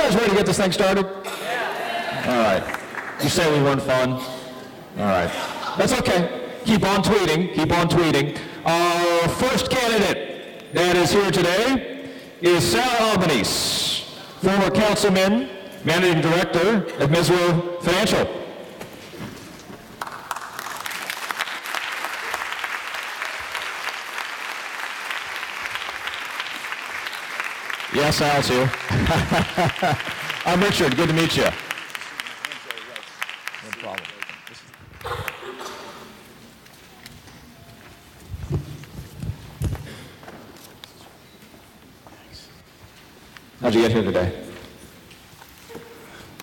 guys ready to get this thing started? Yeah. All right. You say we weren't fun? All right. That's okay. Keep on tweeting. Keep on tweeting. Our first candidate that is here today is Sarah Albanese, former councilman, managing director at Mayoral Financial. Yes, Al's here. I'm Richard. Good to meet you. No problem. How'd you get here today?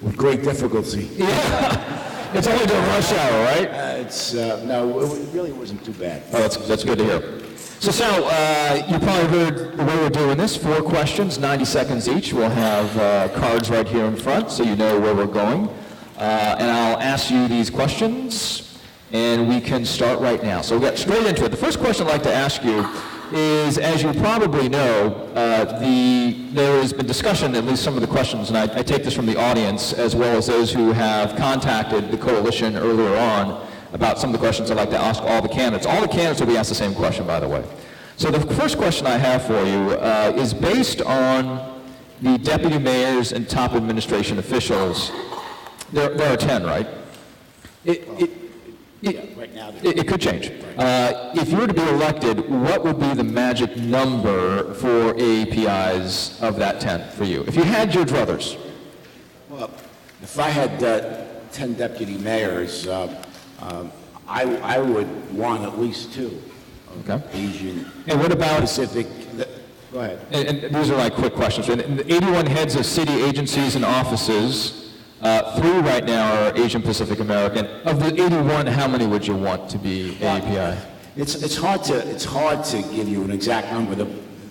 With great difficulty. Yeah. It's only during rush hour, right? No, it really wasn't too bad. Oh, that's good to hear. So, Sal, you probably heard the way we're doing this. 4 questions, 90 seconds each. We'll have cards right here in front so you know where we're going. And I'll ask you these questions, and we can start right now. So we'll get straight into it. The first question I'd like to ask you is, as you probably know, there has been discussion, at least some of the questions, and I take this from the audience, as well as those who have contacted the coalition earlier on, about some of the questions I'd like to ask all the candidates. All the candidates will be asked the same question, by the way. So the first question I have for you is based on the deputy mayors and top administration officials. There are 10, right? Right now, It could change. If you were to be elected, what would be the magic number for AAPIs of that 10 for you? If you had your druthers. well, if I had 10 deputy mayors, I would want at least 2 Okay. Asian And what about, Pacific. Go ahead. and these are like quick questions, and the 81 heads of city agencies and offices, 3 right now are Asian Pacific American. Of the 81, how many would you want to be AAPI? It's hard to give you an exact number.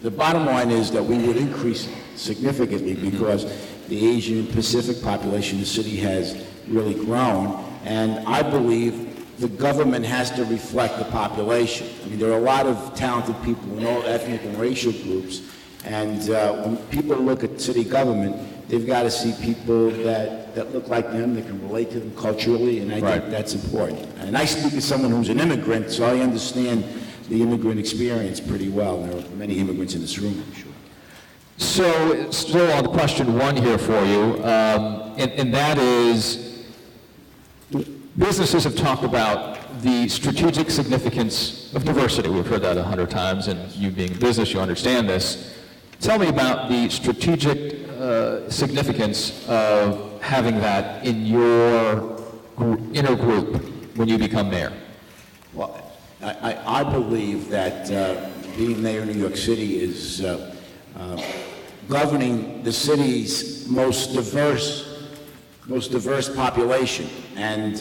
The bottom line is that we would increase significantly because the Asian Pacific population in the city has really grown, and I believe the government has to reflect the population. I mean, there are a lot of talented people in all ethnic and racial groups, and when people look at city government, they've got to see people that look like them, that can relate to them culturally, and I think that's important. And I speak as someone who's an immigrant, so I understand the immigrant experience pretty well. There are many immigrants in this room, I'm sure. So, still on question 1 here for you, and that is, businesses have talked about the strategic significance of diversity. We've heard that 100 times, and you being in business, you understand this. Tell me about the strategic significance of having that in your inner group when you become mayor. Well, I believe that being mayor of New York City is governing the city's most diverse population, and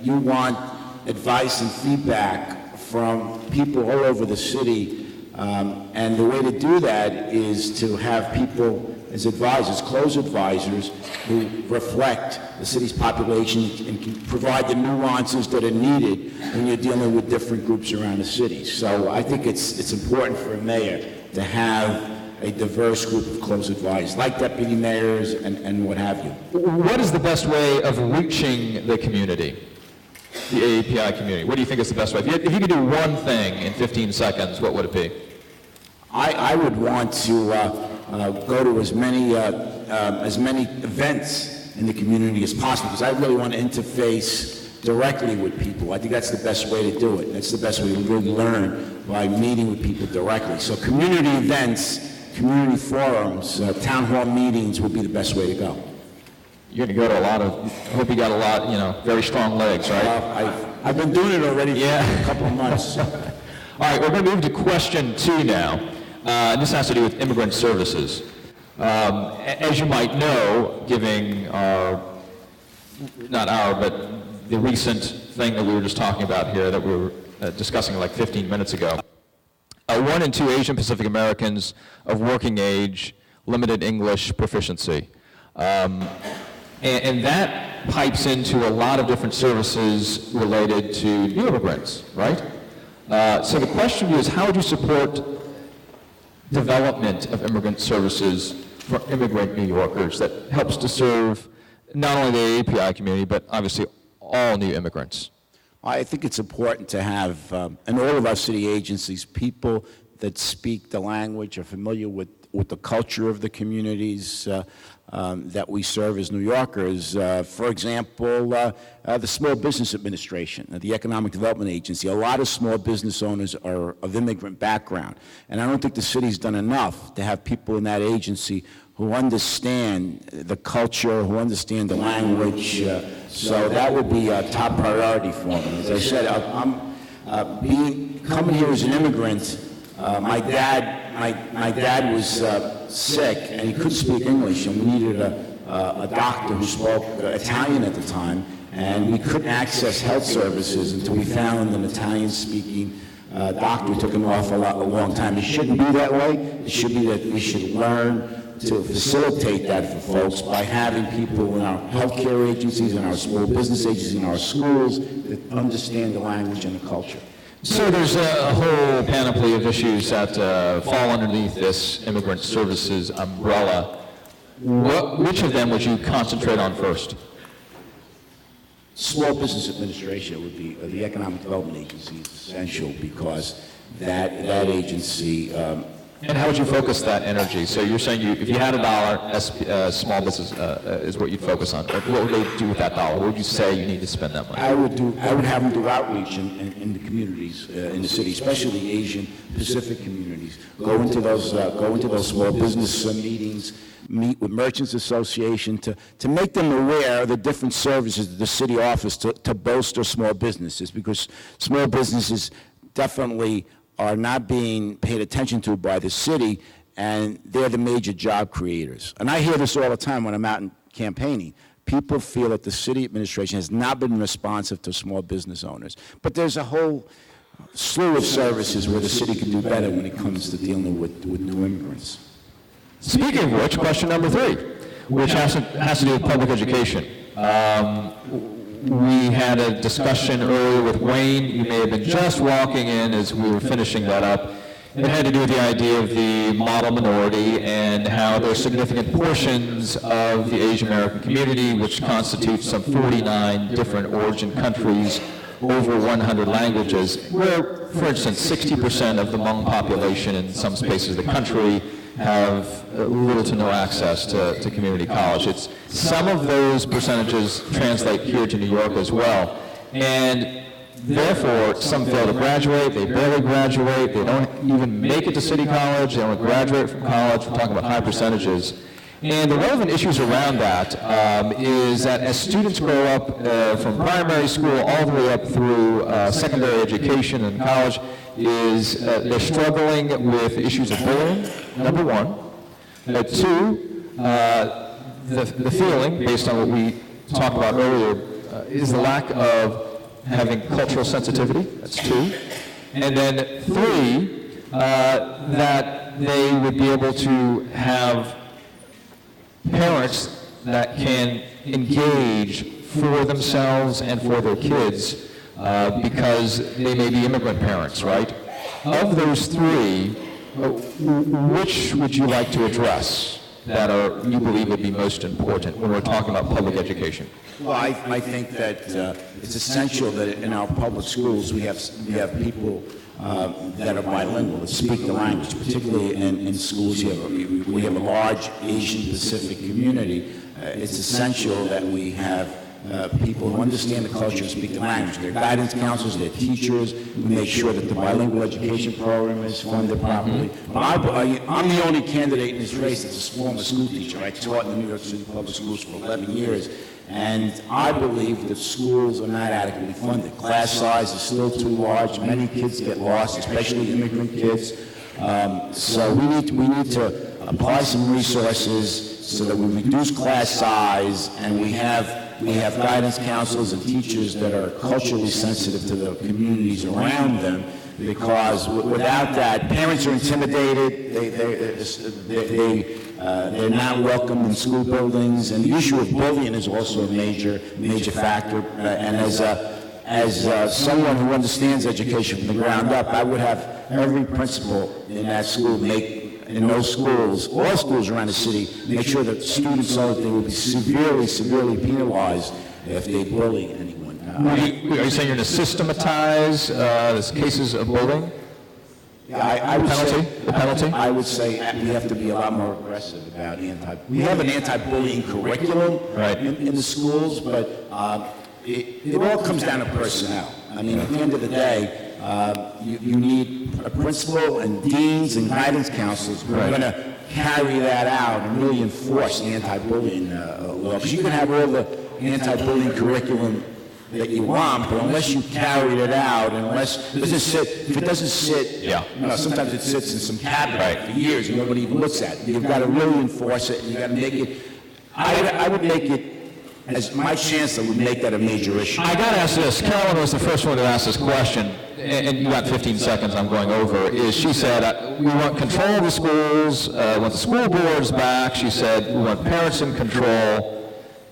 you want advice and feedback from people all over the city, and the way to do that is to have people as advisors, close advisors, who reflect the city's population and can provide the nuances that are needed when you're dealing with different groups around the city. So I think it's important for a mayor to have a diverse group of close advisors, like deputy mayors and what have you. What is the best way of reaching the community, the AAPI community? What do you think is the best way? If you could do one thing in 15 seconds, what would it be? I would want to go to as many events in the community as possible, because I really want to interface directly with people. I think that's the best way to do it. That's the best way to really learn, by meeting with people directly. So community events, community forums, town hall meetings would be the best way to go. You're going to go to a lot of, I hope you got a lot, very strong legs, right? I've been doing it already for a couple of months. All right, we're going to move to question 2 now. This has to do with immigrant services. As you might know, given but the recent thing that we were just talking about here that we were discussing like 15 minutes ago. 1 in 2 Asian Pacific Americans of working age, limited English proficiency. And that pipes into a lot of different services related to new immigrants, right? So the question is, how would you support development of immigrant services for immigrant New Yorkers that helps to serve not only the API community, but obviously all new immigrants? I think it's important to have, in all of our city agencies, people that speak the language, are familiar with the culture of the communities that we serve as New Yorkers. For example, the Small Business Administration, the Economic Development Agency. A lot of small business owners are of immigrant background, and I don't think the city's done enough to have people in that agency who understand the culture, who understand the language. So that would be a top priority for me. As I said, coming here as an immigrant. My dad was sick and he couldn't speak English, and we needed a doctor who spoke Italian at the time, and we couldn't access health services until we found an Italian-speaking doctor. It took an a long time. It shouldn't be that way. It should be that we should learn to facilitate that for folks by having people in our healthcare agencies, in our small business agencies, in our schools that understand the language and the culture. So there's a whole panoply of issues that fall underneath this immigrant services umbrella. Which of them would you concentrate on first? Small Business Administration would be, the Economic Development Agency is essential because that agency. And how would you focus that energy? So you're saying if you had $1, small business is what you'd focus on. What would they do with that dollar? What would you say you need to spend that money? I would have them do outreach in the communities in the city, especially the Asian Pacific communities. Go into those small business meetings, meet with Merchants Association to make them aware of the different services that the city offers to bolster small businesses, because small businesses definitely are not being paid attention to by the city, and they're the major job creators. And I hear this all the time when I'm out campaigning. People feel that the city administration has not been responsive to small business owners. But there's a whole slew of services where the city can do better when it comes to dealing with new immigrants. Speaking of which, question number 3, which has to do with public education. We had a discussion earlier with Wayne. You may have been just walking in as we were finishing that up. It had to do with the idea of the model minority and how there are significant portions of the Asian American community, which constitutes some 49 different origin countries, over 100 languages, where, for instance, 60% of the Hmong population in some spaces of the country have little to no access to community college. Some of those percentages translate here to New York as well. And therefore, some fail to graduate, they barely graduate, they don't even make it to city college, they don't graduate from college. We're talking about high percentages. And the relevant issues around that is that as students grow up from primary school all the way up through secondary education and college, they're struggling with issues of bullying, number one. 2, the feeling, based on what we talked about earlier, is the lack of having cultural sensitivity. That's 2. And then 3, that they would be able to have parents that can engage for themselves and for their kids because they may be immigrant parents, right? Of those 3, which would you like to address that you believe would be most important when we're talking about public education? Well, I think that it's essential that in our public schools we have people that are bilingual, that speak the language, particularly in schools. We have a large Asian Pacific community. It's essential that we have people who understand the culture and speak the language. Their guidance counselors, their teachers. We make sure that the bilingual education program is funded properly. I'm the only candidate in this race that's a former school teacher. I taught in the New York City Public Schools for 11 years. And I believe that schools are not adequately funded. Class size is still too large. Many kids get lost, especially immigrant kids. So we need to apply some resources so that we reduce class size and we have guidance counselors and teachers that are culturally sensitive to the communities around them. Because without that, parents are intimidated. They're not welcome in school buildings, and the issue of bullying is also a major factor. And as someone who understands education from the ground up, I would have every principal in that school make in those schools, all schools around the city, make sure that students know that they will be severely penalized if they bully anyone. Are you saying you're going to systematize cases of bullying? I would Penalty? say, The penalty? I would say we have to be a lot more aggressive about we have an anti-bullying curriculum Right. in the schools, but it all comes down to personnel. I mean, at the end of the day, you need a principal and deans and guidance counselors who are going to carry that out and really enforce the anti-bullying law. Because you can have all the anti-bullying curriculum that you want, but unless you carried it out, unless if it doesn't sit, sometimes it sits in some cabinet for years and nobody even looks at it. You've got to really enforce it. You've got to make it. I would make it, as my chancellor would make that a major issue. I got to ask this. Carolyn was the first one to ask this question, and you got 15 seconds. I'm going over. She said we want control of the schools. We want the school boards back. She said we want parents in control.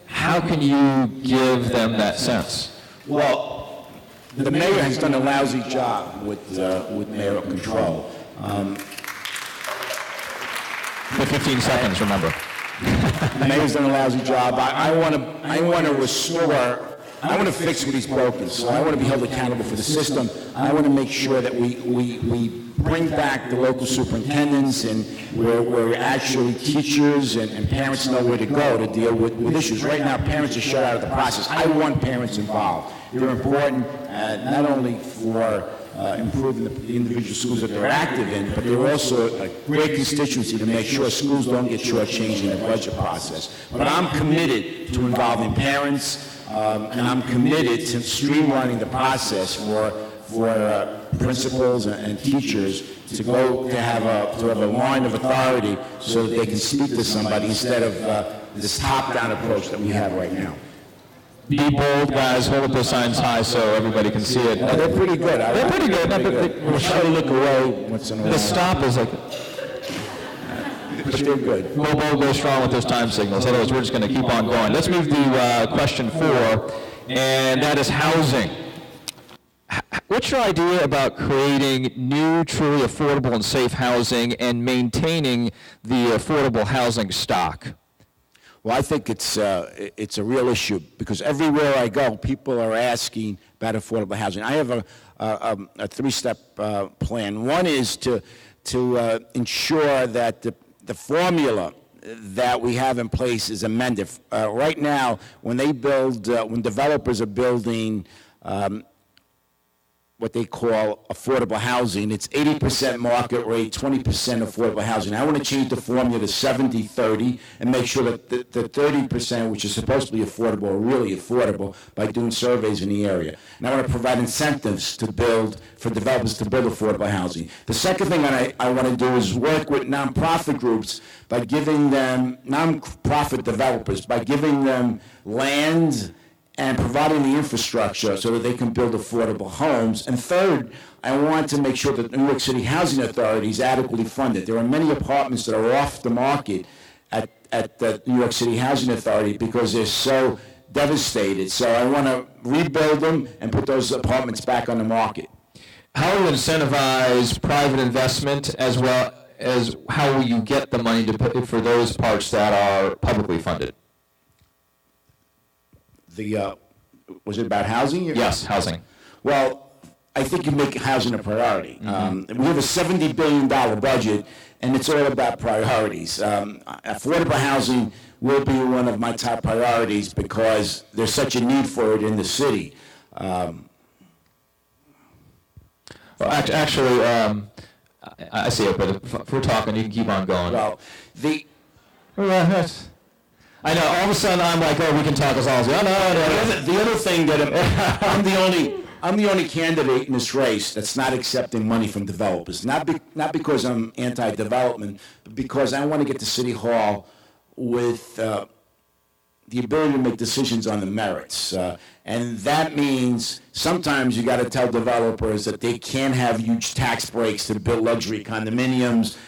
How can you give them that sense? Well, the mayor has done a lousy job with mayoral control. For 15 seconds, remember. The mayor's done a lousy job. I want to restore. I want to fix what he's broken. So I want to be held accountable for the system. I want to make sure that we bring back the local superintendents and where actually teachers and parents know where to go to deal with issues. Right now, parents are shut out of the process. I want parents involved. They're important not only for improving the individual schools that they're active in, but they're also a great constituency to make sure schools don't get shortchanged in the budget process. But I'm committed to involving parents, and I'm committed to streamlining the process for principals and teachers to have a line of authority so that they can speak to somebody instead of this top-down approach that we have right now. Be bold, guys. Hold up those signs high so everybody can see it. They're pretty good. They're pretty good. We'll try to look away once in a while. The stop is like... But they're good. Go bold, go strong with those time signals. Otherwise, we're just going to keep on going. Let's move to question 4, and that is housing. What's your idea about creating new, truly affordable and safe housing and maintaining the affordable housing stock? Well, I think it's a real issue because everywhere I go, people are asking about affordable housing. I have a three-step plan. One is to ensure that the formula that we have in place is amended. Right now, when developers are building what they call affordable housing, it's 80% market rate, 20% affordable housing. I want to change the formula to 70-30 and make sure that the 30%, which is supposed to be affordable, are really affordable by doing surveys in the area. And I want to provide incentives for developers to build affordable housing. The second thing I want to do is work with nonprofit groups by giving them, nonprofit developers, by giving them land and providing the infrastructure so that they can build affordable homes. And third, I want to make sure that the New York City Housing Authority is adequately funded. There are many apartments that are off the market at the New York City Housing Authority because they're so devastated. So I want to rebuild them and put those apartments back on the market. How will you incentivize private investment as well as how will you get the money to put for those parts that are publicly funded? Was it about housing? Yes, housing. Well, I think you make housing a priority. Mm-hmm. We have a $70 billion budget, and it's all about priorities. Affordable housing will be one of my top priorities because there's such a need for it in the city. Well, actually, I see it, but if we're talking, you can keep on going. Well, I know. All of a sudden, I'm like, oh, we can talk as long as we. No. The other thing that I'm the only candidate in this race that's not accepting money from developers. Not because I'm anti-development, but because I want to get to City Hall with the ability to make decisions on the merits. And that means sometimes you got to tell developers that they can't have huge tax breaks to build luxury condominiums,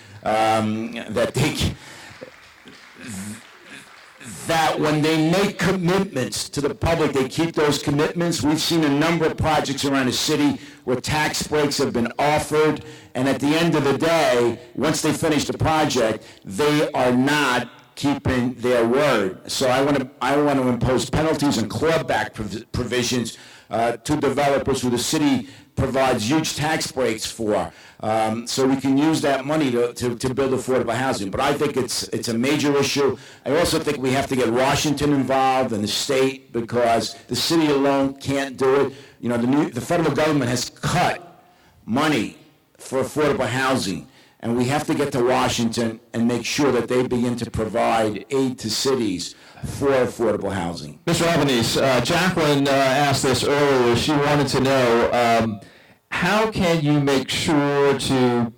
that when they make commitments to the public, they keep those commitments. We've seen a number of projects around the city where tax breaks have been offered, and at the end of the day, once they finish the project, they are not keeping their word. So I want to impose penalties and clawback provisions to developers who the city provides huge tax breaks for, so we can use that money to build affordable housing. But I think it's a major issue. I also think we have to get Washington involved and the state, because the city alone can't do it. You know, the federal government has cut money for affordable housing, and we have to get to Washington and make sure that they begin to provide aid to cities for affordable housing. Mr. Albanese, Jacqueline asked this earlier. She wanted to know, how can you make sure to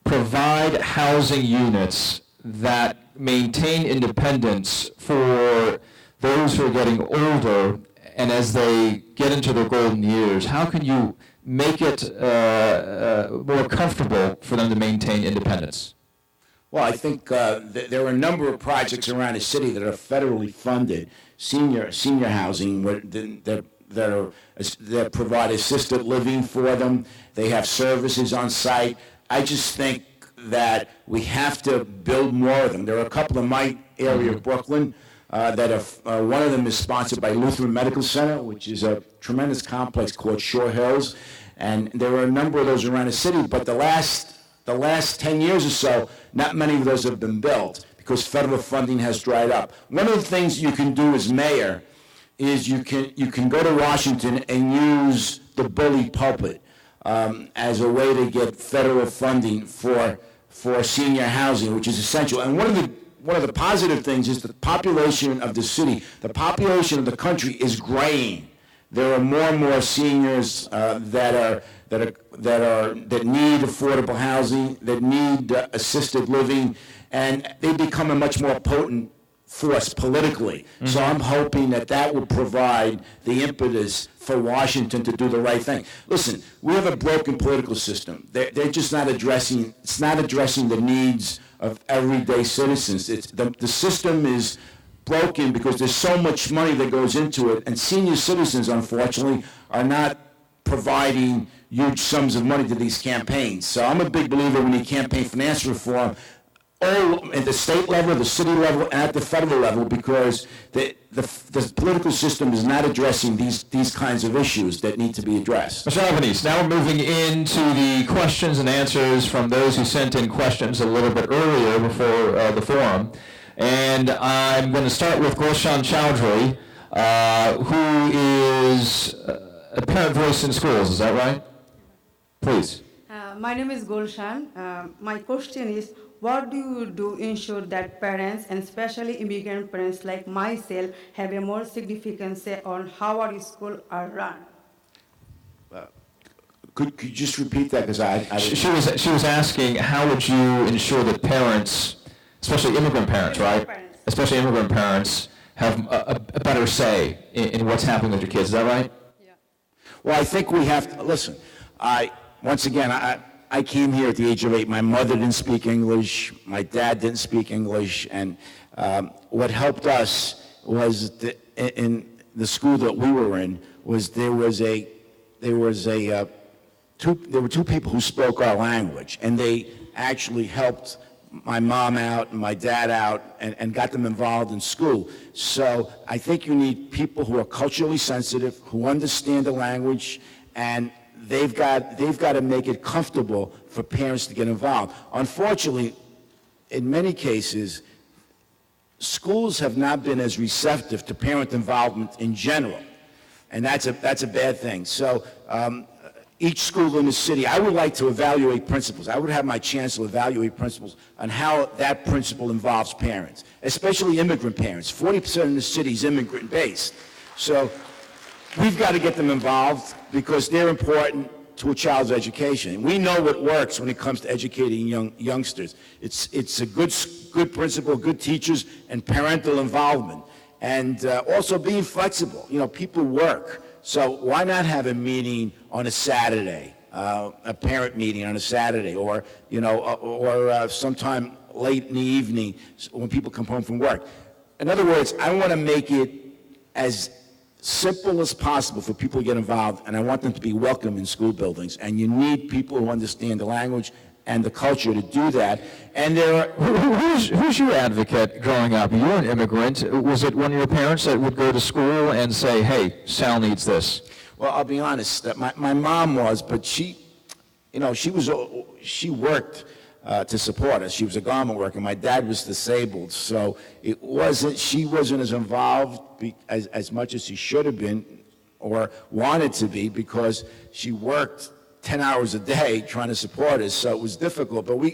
provide housing units that maintain independence for those who are getting older, and as they get into their golden years, how can you make it more comfortable for them to maintain independence? Well, I think there are a number of projects around the city that are federally funded, senior housing, that provide assisted living for them. They have services on site. I just think that we have to build more of them. There are a couple in my area of Brooklyn that are, one of them is sponsored by Lutheran Medical Center, which is a tremendous complex called Shore Hills, and there are a number of those around the city, but the last 10 years or so, not many of those have been built because federal funding has dried up. One of the things you can do as mayor is you can go to Washington and use the bully pulpit as a way to get federal funding for senior housing, which is essential. And one of the positive things is the population of the city, the population of the country is graying. There are more and more seniors that need affordable housing, that need assisted living, and they become a much more potent force politically. Mm-hmm. So I'm hoping that will provide the impetus for Washington to do the right thing. Listen, we have a broken political system. They're just not addressing. It's not addressing the needs of everyday citizens. The system is broken because there's so much money that goes into it, and senior citizens, unfortunately, are not providing huge sums of money to these campaigns. So I'm a big believer we need campaign finance reform, all at the state level, the city level, and at the federal level, because the political system is not addressing these kinds of issues that need to be addressed. Mr. Albanese, now we're moving into the questions and answers from those who sent in questions a little bit earlier before the forum. And I'm going to start with Gulshan Chowdhury, who is a parent voice in schools. Is that right? Please. My name is Gulshan. My question is, what do you do to ensure that parents, and especially immigrant parents like myself, have a more significant say on how our schools are run? Could you just repeat that? Because She was asking, how would you ensure that parents, especially immigrant parents, right? Especially immigrant parents have a better say in what's happening with your kids. Is that right? Yeah. Well, I think we have to, listen, I came here at the age of 8. My mother didn't speak English. My dad didn't speak English. And what helped us was in the school that we were in was there were two people who spoke our language, and they actually helped my mom out and my dad out and got them involved in school. So I think you need people who are culturally sensitive, who understand the language, and they've got to make it comfortable for parents to get involved. Unfortunately, in many cases, schools have not been as receptive to parent involvement in general, and that's a bad thing. So each school in the city, I would like to evaluate principals. I would have my chancellor evaluate principals on how that principal involves parents, especially immigrant parents. 40% of the city is immigrant-based. So we've got to get them involved because they're important to a child's education. We know what works when it comes to educating youngsters. It's a good principal, good teachers, and parental involvement. And also being flexible. You know, people work. So why not have a meeting on a Saturday, a parent meeting on a Saturday, or sometime late in the evening when people come home from work? In other words, I want to make it as simple as possible for people to get involved, and I want them to be welcome in school buildings. And you need people who understand the language and the culture to do that. And there are... Who's your advocate growing up? You're an immigrant. Was it one of your parents that would go to school and say, hey, Sal needs this? Well, I'll be honest, that my mom was, but she worked to support us. She was a garment worker. My dad was disabled, so she wasn't as involved as much as she should have been or wanted to be, because she worked 10 hours a day trying to support us, so it was difficult. But what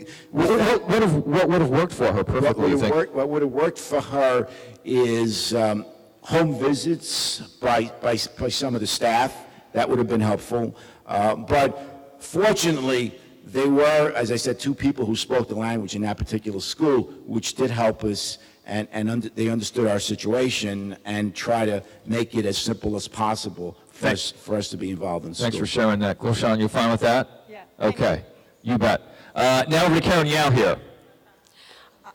would have worked for her perfectly, you think? What would have worked for her is home visits by some of the staff. That would have been helpful. But fortunately, they were, as I said, two people who spoke the language in that particular school, which did help us, and they understood our situation and try to make it as simple as possible for us to be involved in school. Thanks for sharing that. Gulshan, you fine with that? Yeah. Okay, you bet. Now over to Karen Yao here.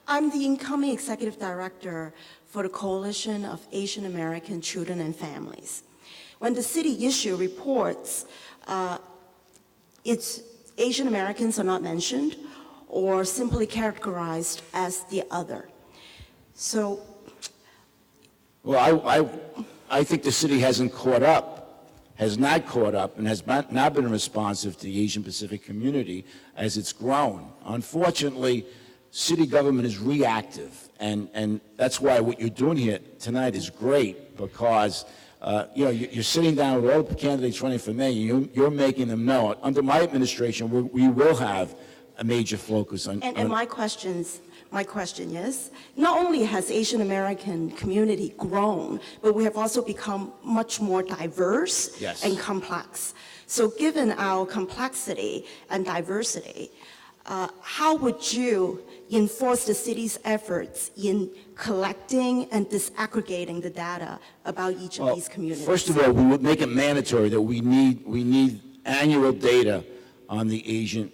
I'm the incoming executive director for the Coalition of Asian American Children and Families. When the city issue reports, it's Asian Americans are not mentioned or simply characterized as the other. So, well, I think the city has not caught up, and has not been responsive to the Asian Pacific community as it's grown. Unfortunately, city government is reactive, and that's why what you're doing here tonight is great, because you're sitting down with all the candidates running for mayor, you're making them know. Under my administration, we will have a major focus on... And my question is, not only has Asian American community grown, but we have also become much more diverse Yes. and complex. So given our complexity and diversity, how would you enforce the city's efforts in collecting and disaggregating the data about each of these communities? First of all, we would make it mandatory that we need annual data on the Asian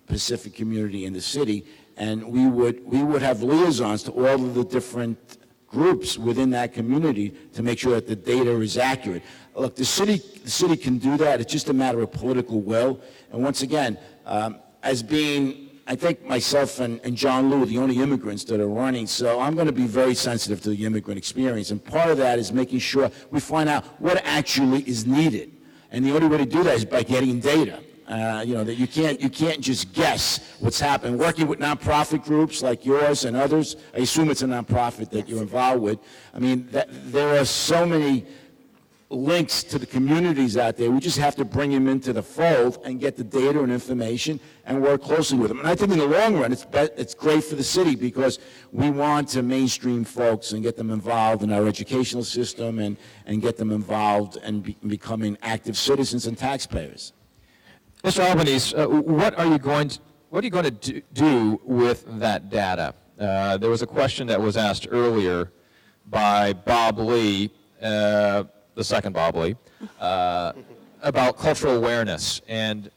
Pacific community in the city, and we would have liaisons to all of the different groups within that community to make sure that the data is accurate. Look, the city can do that. It's just a matter of political will. And once again, as being, I think myself and John Liu are the only immigrants that are running, so I'm going to be very sensitive to the immigrant experience. And part of that is making sure we find out what actually is needed. And the only way to do that is by getting data. That you can't just guess what's happening. Working with nonprofit groups like yours and others, I assume it's a nonprofit that you're involved with. I mean, there are so many links to the communities out there. We just have to bring them into the fold and get the data and information and work closely with them. And I think in the long run, it's great for the city, because we want to mainstream folks and get them involved in our educational system and get them involved and becoming active citizens and taxpayers. Mr. Albanese, what are you going to do with that data? There was a question that was asked earlier by Bob Lee, the second Bob Lee, about cultural awareness, and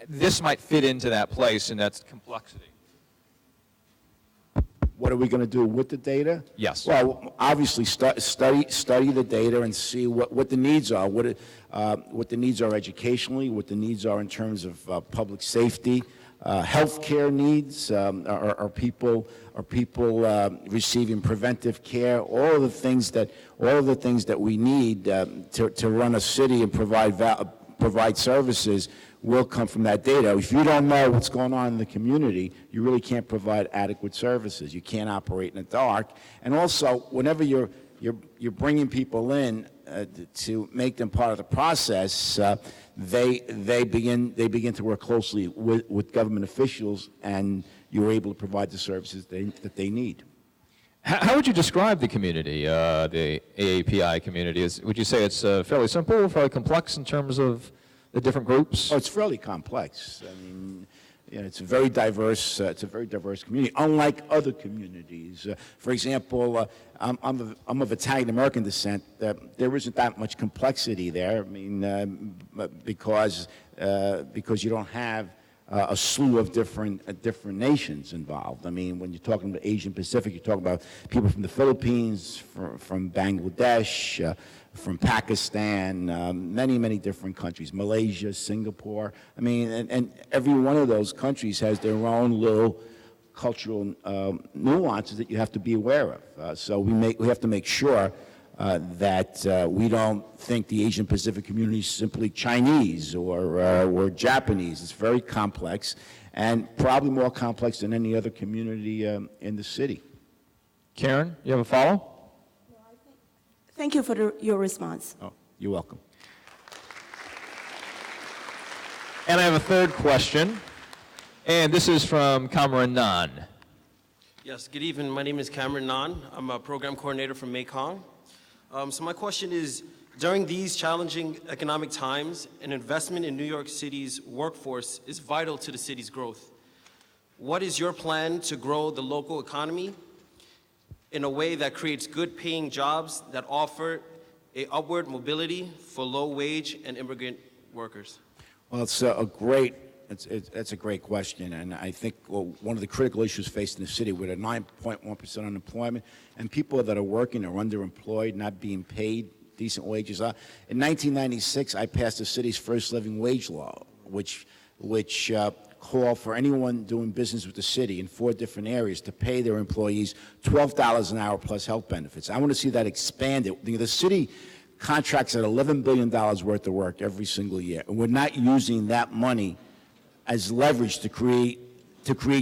this might fit into that place, and that's complexity. What are we going to do with the data? Yes. Well, obviously study the data and see what the needs are, what the needs are educationally, what the needs are in terms of public safety, healthcare needs. Are people receiving preventive care? All of the things that we need to run a city and provide services will come from that data. If you don't know what's going on in the community, you really can't provide adequate services. You can't operate in the dark. And also, whenever you're bringing people in to make them part of the process, they begin to work closely with government officials, and you're able to provide the services that they need. How would you describe the community, the AAPI community? Would you say it's fairly simple, fairly complex in terms of the different groups? Oh, it's fairly complex. I mean, it's a very diverse. It's a very diverse community, unlike other communities. For example, I'm of Italian American descent. There isn't that much complexity there. I mean, because you don't have a slew of different nations involved. I mean, when you're talking about Asian Pacific, you're talking about people from the Philippines, from Bangladesh, from Pakistan, many different countries, Malaysia, Singapore. I mean, and every one of those countries has their own little cultural nuances that you have to be aware of. So we have to make sure that we don't think the Asian Pacific community is simply Chinese or Japanese. It's very complex, and probably more complex than any other community in the city. Karen, you have a follow? Thank you for your response. Oh, you're welcome. And I have a third question, and this is from Cameron Nan. Yes, good evening. My name is Cameron Nan. I'm a program coordinator from Mekong. So my question is, during these challenging economic times, an investment in New York City's workforce is vital to the city's growth. What is your plan to grow the local economy in a way that creates good-paying jobs that offer a upward mobility for low-wage and immigrant workers? Well, it's a great question, and I think one of the critical issues facing the city with a 9.1% unemployment and people that are working are underemployed, not being paid decent wages. In 1996, I passed the city's first living wage law, which called for anyone doing business with the city in 4 different areas to pay their employees $12 an hour plus health benefits. I want to see that expanded. The city contracts at $11 billion worth of work every single year, and we're not using that money as leverage to create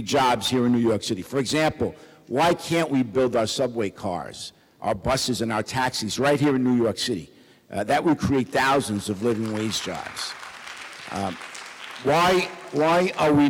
jobs here in New York City. For example, why can't we build our subway cars, our buses, and our taxis right here in New York City? That would create thousands of living wage jobs. Why are we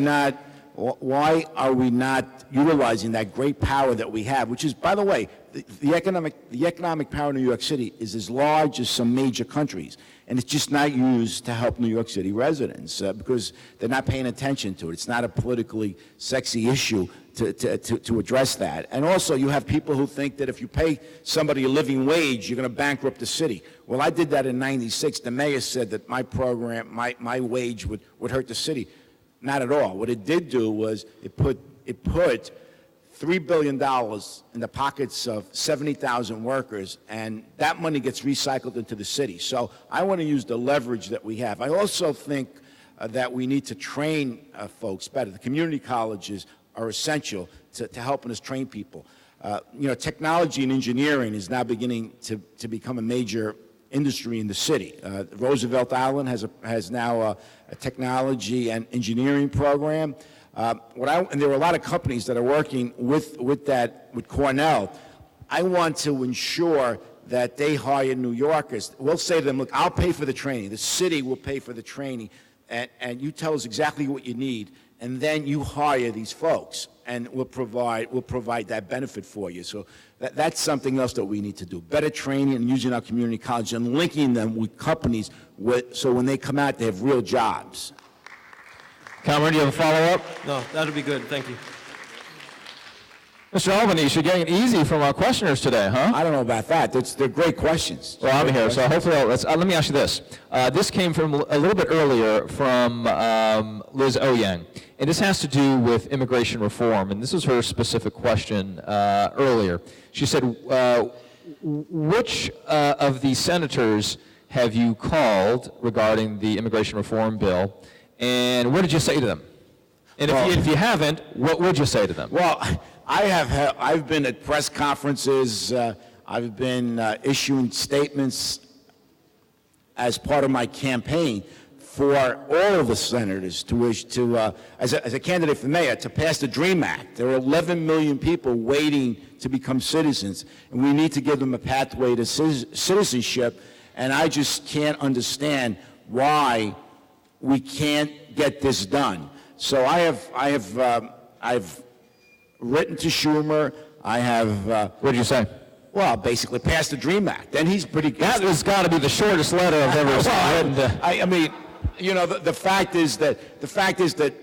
not utilizing that great power that we have, which is, by the way, the economic power in New York City is as large as some major countries, and it's just not used to help New York City residents because they're not paying attention to it. It's not a politically sexy issue to address that. And also, you have people who think that if you pay somebody a living wage, you're going to bankrupt the city. Well, I did that in 96. The mayor said that my program, my wage would hurt the city. Not at all. What it did do was it put $3 billion in the pockets of 70,000 workers, and that money gets recycled into the city. So I want to use the leverage that we have. I also think that we need to train folks better. The community colleges are essential to helping us train people. Technology and engineering is now beginning to become a major industry in the city. Roosevelt Island has now a technology and engineering program. And there are a lot of companies that are working with Cornell. I want to ensure that they hire New Yorkers. We'll say to them, look, I'll pay for the training. The city will pay for the training, and you tell us exactly what you need, and then you hire these folks, and we'll provide that benefit for you. So that's something else that we need to do. Better training and using our community college and linking them with companies so when they come out, they have real jobs. Cameron, do you have a follow-up? No, that'll be good. Thank you. Mr. Albanese, you're getting it easy from our questioners today, huh? I don't know about that. They're great questions. Well, I'm here, so hopefully, let me ask you this. This came from a little bit earlier from Liz Oyang, and this has to do with immigration reform, and this is her specific question earlier. She said, which of the senators have you called regarding the immigration reform bill, and what did you say to them? And if you haven't, what would you say to them? Well, I've been at press conferences. I've been issuing statements as part of my campaign for all of the senators as a candidate for mayor, to pass the DREAM Act. There are 11 million people waiting to become citizens, and we need to give them a pathway to citizenship. And I just can't understand why we can't get this done. So I've written to Schumer. I have. What did you say? Well, basically, passed the DREAM Act. And he's pretty. That has got to be the shortest letter I've ever written. I mean, the fact is that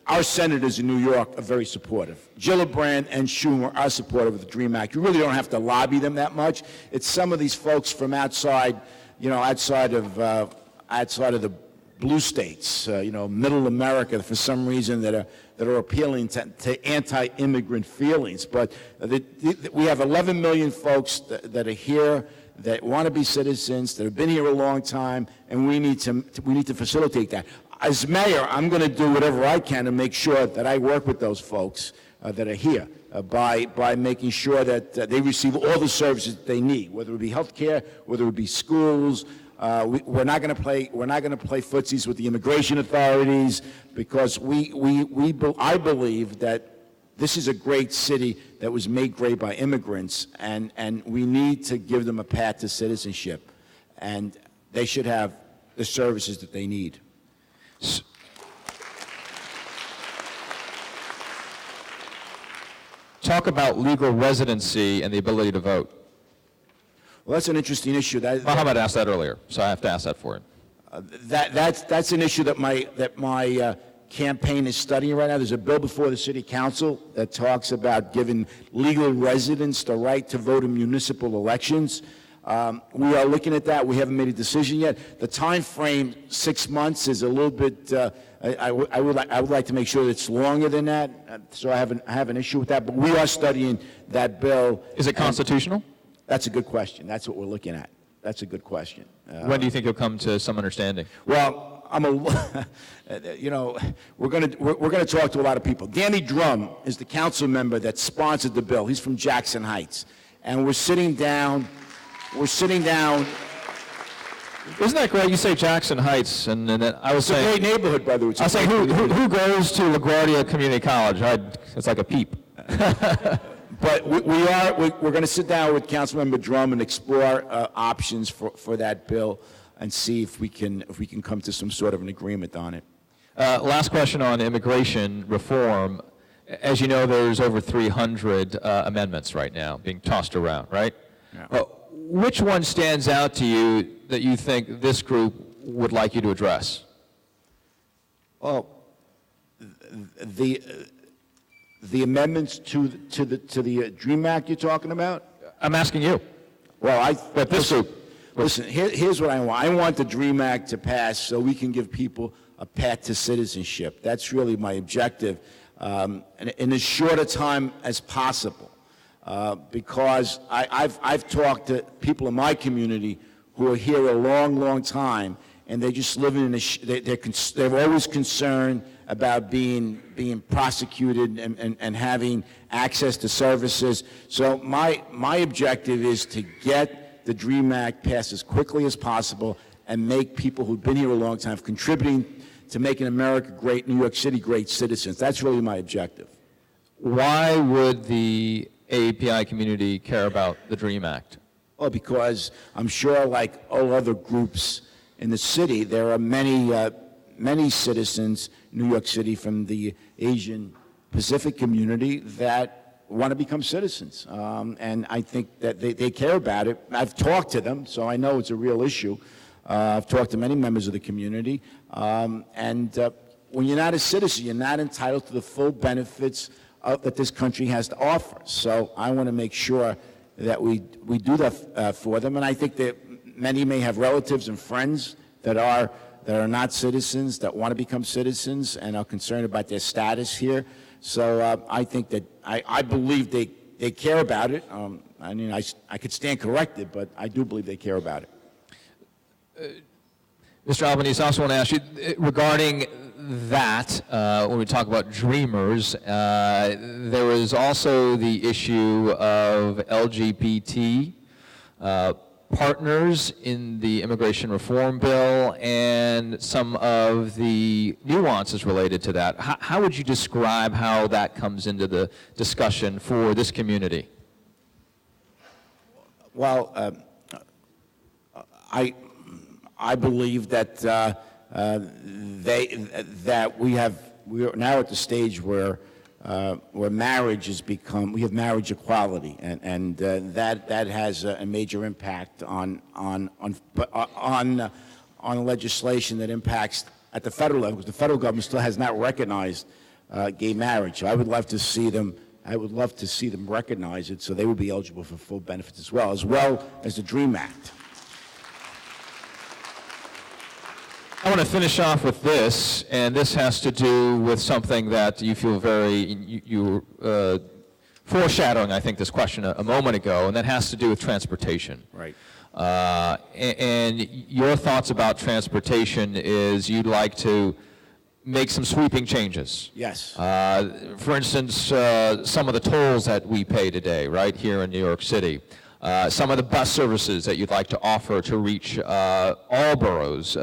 our senators in New York are very supportive. Gillibrand and Schumer are supportive of the DREAM Act. You really don't have to lobby them that much. It's some of these folks from outside of the blue states, middle America, for some reason that are appealing to anti-immigrant feelings. But we have 11 million folks that are here, that want to be citizens, that have been here a long time, and we need to facilitate that. As mayor, I'm going to do whatever I can to make sure that I work with those folks that are here by making sure that they receive all the services that they need, whether it be health care, whether it be schools. We're not going to play footsies with the immigration authorities, because I believe that this is a great city that was made great by immigrants, and we need to give them a path to citizenship, and they should have the services that they need. Talk about legal residency and the ability to vote. Well, that's an interesting issue. Mohammed asked that earlier, so I have to ask that for him. That's an issue that my campaign is studying right now. There's a bill before the City Council that talks about giving legal residents the right to vote in municipal elections. We are looking at that. We haven't made a decision yet. The time frame, 6 months, is a little bit. I would like to make sure that it's longer than that. So I have an issue with that. But we are studying that bill. Is it constitutional? That's a good question. That's what we're looking at. That's a good question. When do you think you'll come to some understanding? Well, we're going to talk to a lot of people. Danny Drum is the council member that sponsored the bill. He's from Jackson Heights, and we're sitting down. Isn't that great? You say Jackson Heights, and then I was saying. It's a great neighborhood, by the way. I was saying, who goes to LaGuardia Community College? It's like a peep. But we're going to sit down with Councilmember Drum and explore options for that bill, and see if we can come to some sort of an agreement on it. Last question on immigration reform. As you know, there's over 300 amendments right now being tossed around, right? Yeah. Which one stands out to you that you think this group would like you to address? Well, the amendments to the DREAM Act you're talking about? I'm asking you. Well, Listen, here's what I want. I want the DREAM Act to pass so we can give people a path to citizenship. That's really my objective, in as short a time as possible. Because I've talked to people in my community who are here a long, long time, and they just live in they're always concerned about being prosecuted and having access to services. So my objective is to get the DREAM Act passed as quickly as possible and make people who've been here a long time contributing to making America great, New York City great citizens. That's really my objective. Why would the AAPI community care about the DREAM Act? Well, because I'm sure, like all other groups in the city, there are many citizens in New York City from the Asian Pacific community that want to become citizens. And I think that they care about it. I've talked to them, so I know it's a real issue. I've talked to many members of the community. When you're not a citizen, you're not entitled to the full benefits that this country has to offer. So I want to make sure that we do that for them. And I think that many may have relatives and friends that are not citizens, that want to become citizens and are concerned about their status here. So I think that I believe they care about it. I could stand corrected, but I do believe they care about it. Mr. Albanese, I also want to ask you regarding that, when we talk about dreamers, there is also the issue of LGBT partners in the immigration reform bill and some of the nuances related to that. How would you describe how that comes into the discussion for this community? Well, I believe that we are now at the stage where marriage has become, we have marriage equality, and that has a major impact on legislation that impacts at the federal level, because the federal government still has not recognized gay marriage. So I would love to see them. I would love to see them recognize it, so they would be eligible for full benefits as well as the DREAM Act. I want to finish off with this, and this has to do with something that you feel you foreshadowing, I think, this question a moment ago, and that has to do with transportation. Right. And your thoughts about transportation is you'd like to make some sweeping changes. Yes. For instance, some of the tolls that we pay today, right, here in New York City. Some of the bus services that you'd like to offer to reach all boroughs.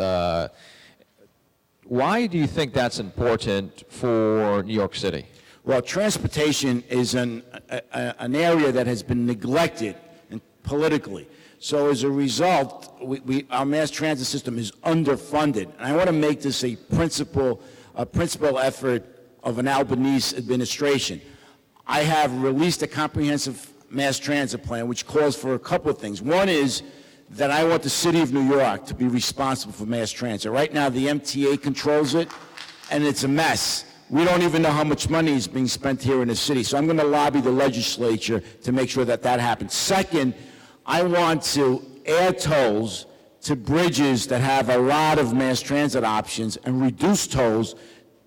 Why do you think that's important for New York City? Well, transportation is an area that has been neglected politically. So as a result, our mass transit system is underfunded. And I want to make this a principal effort of an Albanese administration. I have released a comprehensive mass transit plan which calls for a couple of things. One is that I want the city of New York to be responsible for mass transit. Right now, the MTA controls it, and it's a mess. We don't even know how much money is being spent here in the city. So I'm going to lobby the legislature to make sure that that happens. Second, I want to add tolls to bridges that have a lot of mass transit options and reduce tolls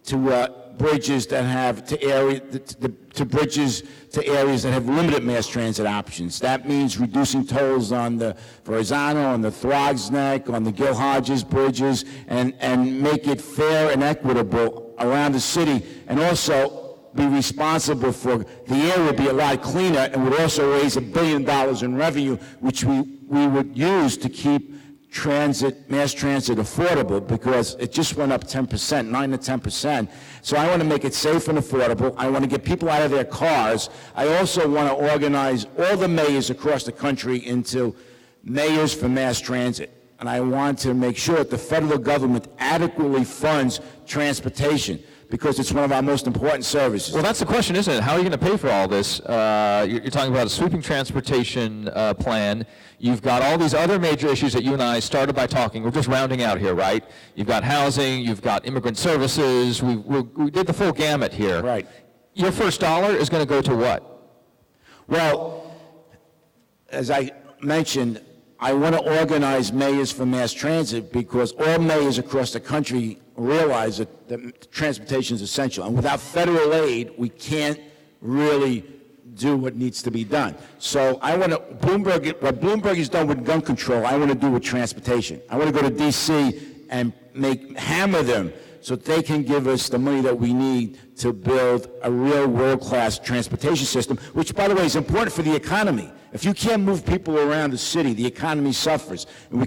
to bridges that have to bridges to areas that have limited mass transit options. That means reducing tolls on the Verrazano, on the Throgs Neck, on the Gil Hodges bridges, and make it fair and equitable around the city, and also be responsible for the air would be a lot cleaner and would also raise $1 billion in revenue, which we would use to keep mass transit affordable, because it just went up 10%, 9 to 10%. So I want to make it safe and affordable. I want to get people out of their cars. I also want to organize all the mayors across the country into mayors for mass transit. And I want to make sure that the federal government adequately funds transportation, because it's one of our most important services. Well, that's the question, isn't it? How are you going to pay for all this? You're talking about a sweeping transportation plan. You've got all these other major issues that you and I started by talking. We're just rounding out here, right? You've got housing, you've got immigrant services. We did the full gamut here. Right. Your first dollar is going to go to what? Well, as I mentioned, I want to organize mayors for mass transit, because all mayors across the country realize that transportation is essential. And without federal aid, we can't really do what needs to be done. So I want to, what Bloomberg has done with gun control, I want to do with transportation. I want to go to D.C. and hammer them so that they can give us the money that we need to build a real world-class transportation system, which, by the way, is important for the economy. If you can't move people around the city, the economy suffers. And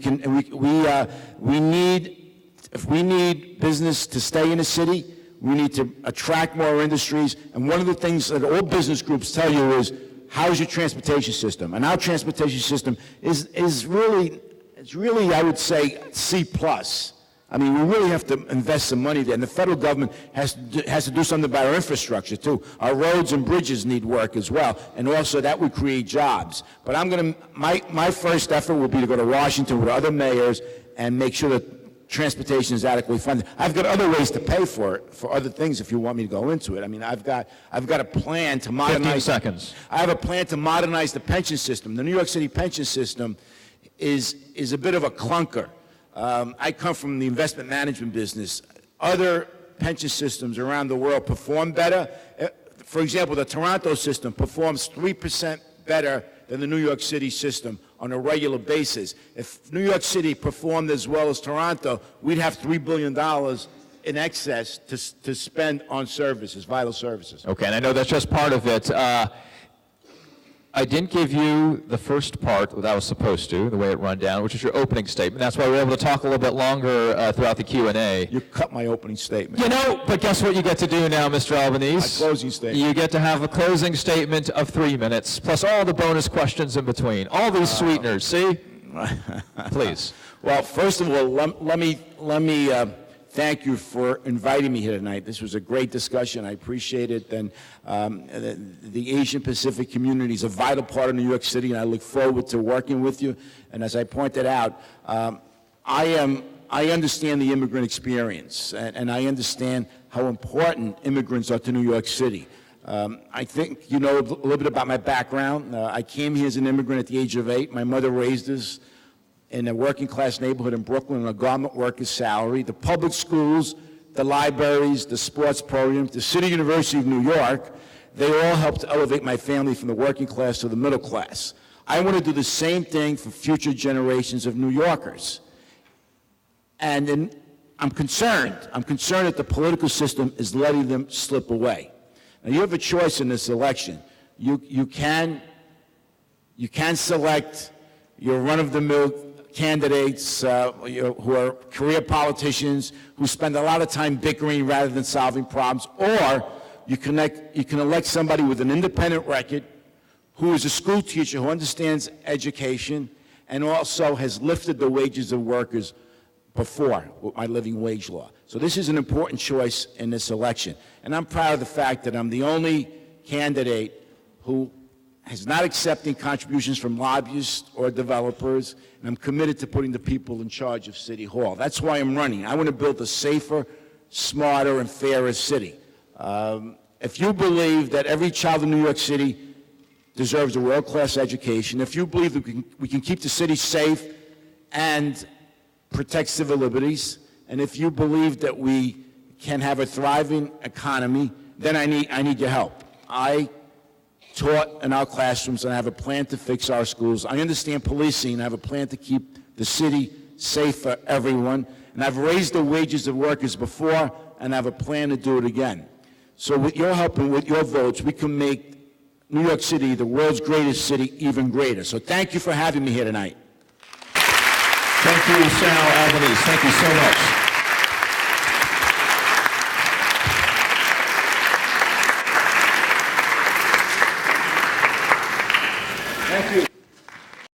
if we need business to stay in the city, we need to attract more industries. And one of the things that all business groups tell you is, how's your transportation system? And our transportation system is really, I would say, C+. I mean, we really have to invest some money there, and the federal government has to do something about our infrastructure too. Our roads and bridges need work as well, and also that would create jobs. But my first effort will be to go to Washington with other mayors and make sure that transportation is adequately funded. I've got other ways to pay for it, for other things, if you want me to go into it. I mean, I've got a plan to modernize. 15 seconds. I have a plan to modernize the pension system. The New York City pension system is a bit of a clunker. I come from the investment management business. Other pension systems around the world perform better. For example, the Toronto system performs 3% better than the New York City system on a regular basis. If New York City performed as well as Toronto, we'd have $3 billion in excess to spend on services, vital services. Okay, and I know that's just part of it. I didn't give you the first part that I was supposed to, the way it run down, which is your opening statement. That's why we were able to talk a little bit longer throughout the Q&A. You cut my opening statement. You know, but guess what you get to do now, Mr. Albanese? My closing statement. You get to have a closing statement of 3 minutes, plus all the bonus questions in between. All these sweeteners, see? Please. Well, first of all, let me thank you for inviting me here tonight. This was a great discussion. I appreciate it. And the Asian Pacific community is a vital part of New York City, and I look forward to working with you. And as I pointed out, I understand the immigrant experience, and I understand how important immigrants are to New York City. I think you know a little bit about my background. I came here as an immigrant at the age of 8. My mother raised us in a working-class neighborhood in Brooklyn on a garment worker's salary. The public schools, the libraries, the sports programs, the City University of New York, they all helped elevate my family from the working class to the middle class. I want to do the same thing for future generations of New Yorkers. And then I'm concerned that the political system is letting them slip away. Now, you have a choice in this election. You can select your run-of-the-mill candidates who are career politicians who spend a lot of time bickering rather than solving problems, or you can elect somebody with an independent record who is a school teacher who understands education and also has lifted the wages of workers before with my living wage law. So this is an important choice in this election. And I'm proud of the fact that I'm the only candidate who is not accepting contributions from lobbyists or developers, and I'm committed to putting the people in charge of City Hall. That's why I'm running. I want to build a safer, smarter, and fairer city. If you believe that every child in New York City deserves a world-class education, if you believe that we can keep the city safe and protect civil liberties, and if you believe that we can have a thriving economy, then I need your help. I taught in our classrooms, and I have a plan to fix our schools. I understand policing, and I have a plan to keep the city safe for everyone. And I've raised the wages of workers before, and I have a plan to do it again. So with your help and with your votes, we can make New York City, the world's greatest city, even greater. So thank you for having me here tonight. Thank you, Sal Albanese. Thank you so much.